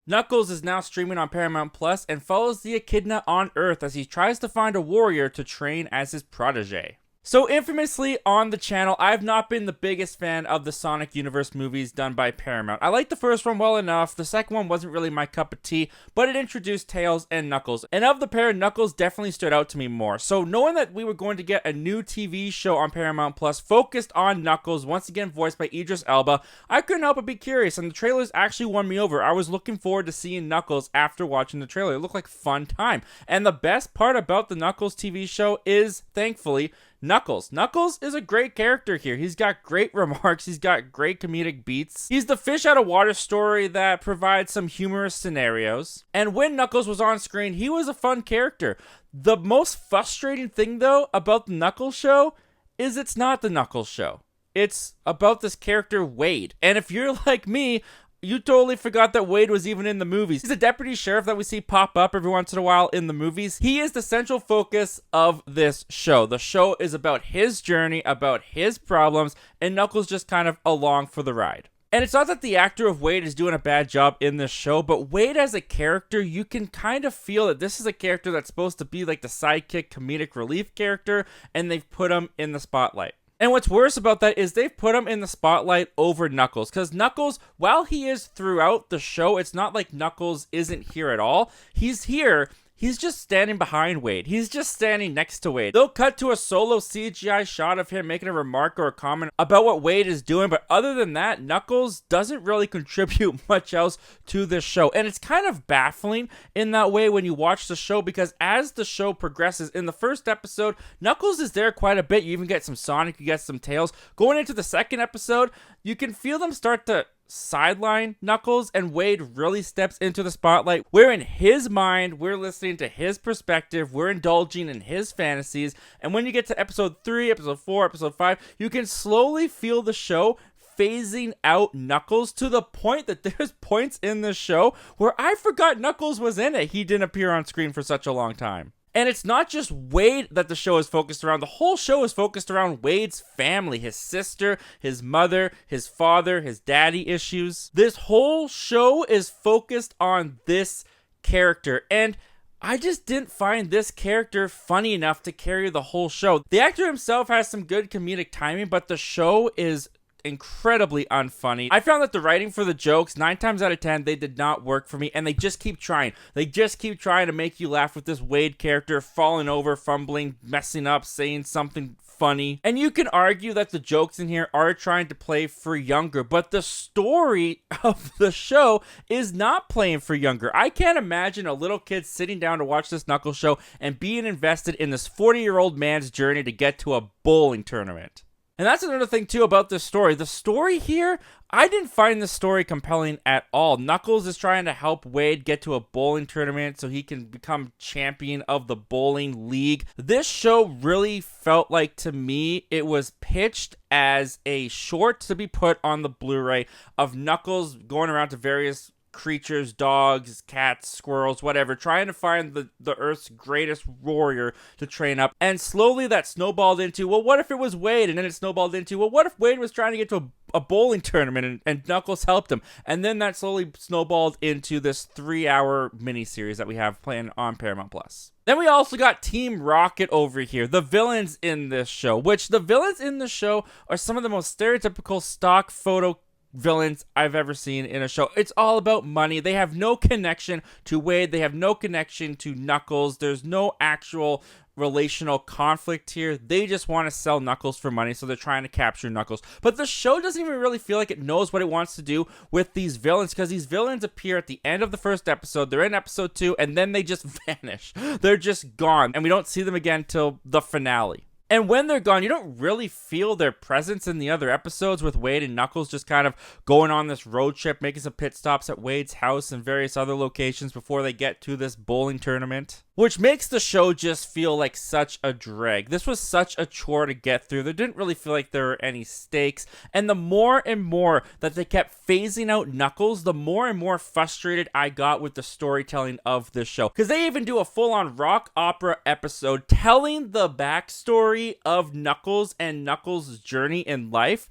Knuckles is now streaming on Paramount Plus and follows the Echidna on Earth as he tries to find a warrior to train as his protege. So infamously on the channel, I've not been the biggest fan of the Sonic Universe movies done by Paramount. I liked the first one well enough, the second one wasn't really my cup of tea, but it introduced Tails and Knuckles. And of the pair, Knuckles definitely stood out to me more. So knowing that we were going to get a new TV show on Paramount Plus focused on Knuckles, once again voiced by Idris Elba, I couldn't help but be curious, and the trailers actually won me over. I was looking forward to seeing Knuckles after watching the trailer. It looked like a fun time. And the best part about the Knuckles TV show is, thankfully, Knuckles. Knuckles is a great character here. He's got great remarks. He's got great comedic beats. He's the fish out of water story that provides some humorous scenarios. And when Knuckles was on screen, he was a fun character. The most frustrating thing, though, about the Knuckles show is it's not the Knuckles show. It's about this character, Wade. And if you're like me, you totally forgot that Wade was even in the movies. He's a deputy sheriff that we see pop up every once in a while in the movies. He is the central focus of this show. The show is about his journey, about his problems, and Knuckles just kind of along for the ride. And it's not that the actor of Wade is doing a bad job in this show, but Wade as a character, you can kind of feel that this is a character that's supposed to be like the sidekick comedic relief character, and they've put him in the spotlight. And what's worse about that is they've put him in the spotlight over Knuckles. Because Knuckles, while he is throughout the show, it's not like Knuckles isn't here at all. He's here. He's just standing behind Wade. He's just standing next to Wade. They'll cut to a solo CGI shot of him making a remark or a comment about what Wade is doing. But other than that, Knuckles doesn't really contribute much else to this show. And it's kind of baffling in that way when you watch the show, because as the show progresses, in the first episode, Knuckles is there quite a bit. You even get some Sonic, you get some Tails. Going into the second episode, you can feel them start to sideline Knuckles, and Wade really steps into the spotlight. We're in his mind, we're listening to his perspective, we're indulging in his fantasies, and when you get to episode 3, episode 4, episode 5, you can slowly feel the show phasing out Knuckles to the point that there's points in the show where I forgot Knuckles was in it. He didn't appear on screen for such a long time. And it's not just Wade that the show is focused around. The whole show is focused around Wade's family, his sister, his mother, his father, his daddy issues. This whole show is focused on this character. And I just didn't find this character funny enough to carry the whole show. The actor himself has some good comedic timing, but the show is incredibly unfunny. I found that the writing for the jokes, 9 times out of 10, they did not work for me, and they just keep trying. They just keep trying to make you laugh with this Wade character falling over, fumbling, messing up, saying something funny. And you can argue that the jokes in here are trying to play for younger, but the story of the show is not playing for younger. I can't imagine a little kid sitting down to watch this Knuckles show and being invested in this 40-year-old man's journey to get to a bowling tournament. And that's another thing, too, about this story. The story here, I didn't find the story compelling at all. Knuckles is trying to help Wade get to a bowling tournament so he can become champion of the bowling league. This show really felt like, to me, it was pitched as a short to be put on the Blu-ray of Knuckles going around to various creatures, dogs, cats, squirrels, whatever, trying to find the Earth's greatest warrior to train up. And slowly that snowballed into, well, what if it was Wade? And then it snowballed into, well, what if Wade was trying to get to a bowling tournament and Knuckles helped him? And then that slowly snowballed into this 3-hour miniseries that we have playing on Paramount Plus. Then we also got Team Rocket over here, the villains in this show, which the villains in the show are some of the most stereotypical stock photo villains I've ever seen in a show. It's all about money. They have no connection to Wade. They have no connection to Knuckles. There's no actual relational conflict here. They just want to sell Knuckles for money, so they're trying to capture Knuckles. But the show doesn't even really feel like it knows what it wants to do with these villains, because these villains appear at the end of the first episode. They're in episode 2, and then they just vanish. They're just gone, and we don't see them again till the finale. And when they're gone, you don't really feel their presence in the other episodes, with Wade and Knuckles just kind of going on this road trip, making some pit stops at Wade's house and various other locations before they get to this bowling tournament. Which makes the show just feel like such a drag. This was such a chore to get through. There didn't really feel like there were any stakes. And the more and more that they kept phasing out Knuckles, the more and more frustrated I got with the storytelling of this show. Because they even do a full-on rock opera episode telling the backstory of Knuckles and Knuckles' journey in life.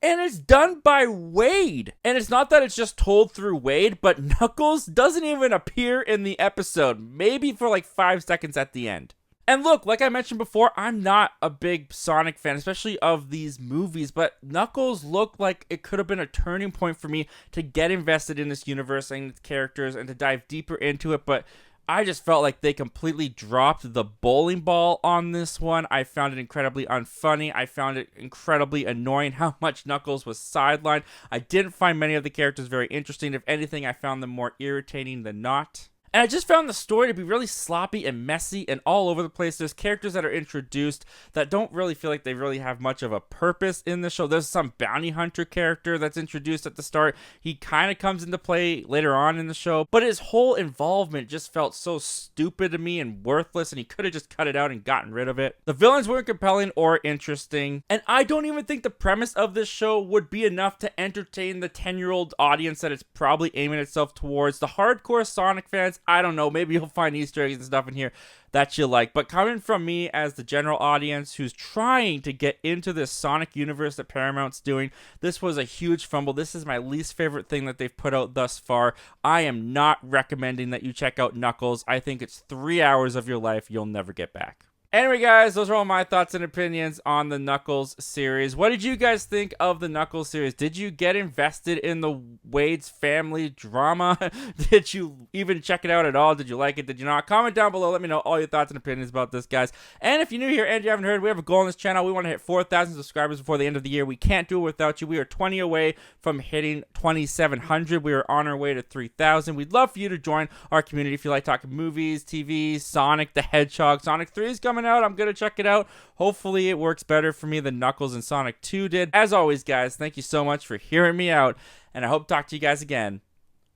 And it's done by Wade. And it's not that it's just told through Wade, but Knuckles doesn't even appear in the episode. Maybe for like 5 seconds at the end. And look, like I mentioned before, I'm not a big Sonic fan, especially of these movies, but Knuckles looked like it could have been a turning point for me to get invested in this universe and its characters and to dive deeper into it, but I just felt like they completely dropped the bowling ball on this one. I found it incredibly unfunny. I found it incredibly annoying how much Knuckles was sidelined. I didn't find many of the characters very interesting. If anything, I found them more irritating than not. And I just found the story to be really sloppy and messy and all over the place. There's characters that are introduced that don't really feel like they really have much of a purpose in the show. There's some bounty hunter character that's introduced at the start. He kind of comes into play later on in the show, but his whole involvement just felt so stupid to me and worthless, and he could have just cut it out and gotten rid of it. The villains weren't compelling or interesting, and I don't even think the premise of this show would be enough to entertain the 10-year-old audience that it's probably aiming itself towards. The hardcore Sonic fans, I don't know, maybe you'll find Easter eggs and stuff in here that you like, but coming from me as the general audience who's trying to get into this Sonic universe that Paramount's doing, this was a huge fumble. This is my least favorite thing that they've put out thus far. I am not recommending that you check out Knuckles. I think it's 3 hours of your life you'll never get back. Anyway, guys, those are all my thoughts and opinions on the Knuckles series. What did you guys think of the Knuckles series? Did you get invested in the Wade's family drama? Did you even check it out at all? Did you like it? Did you not? Comment down below. Let me know all your thoughts and opinions about this, guys. And if you're new here and you haven't heard, we have a goal on this channel. We want to hit 4,000 subscribers before the end of the year. We can't do it without you. We are 20 away from hitting 2,700. We are on our way to 3,000. We'd love for you to join our community if you like talking movies, TV, Sonic the Hedgehog. Sonic 3 is coming out. I'm gonna check it out. Hopefully it works better for me than Knuckles and Sonic 2 did. As always, guys, thank you so much for hearing me out, and I hope to talk to you guys again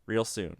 real soon.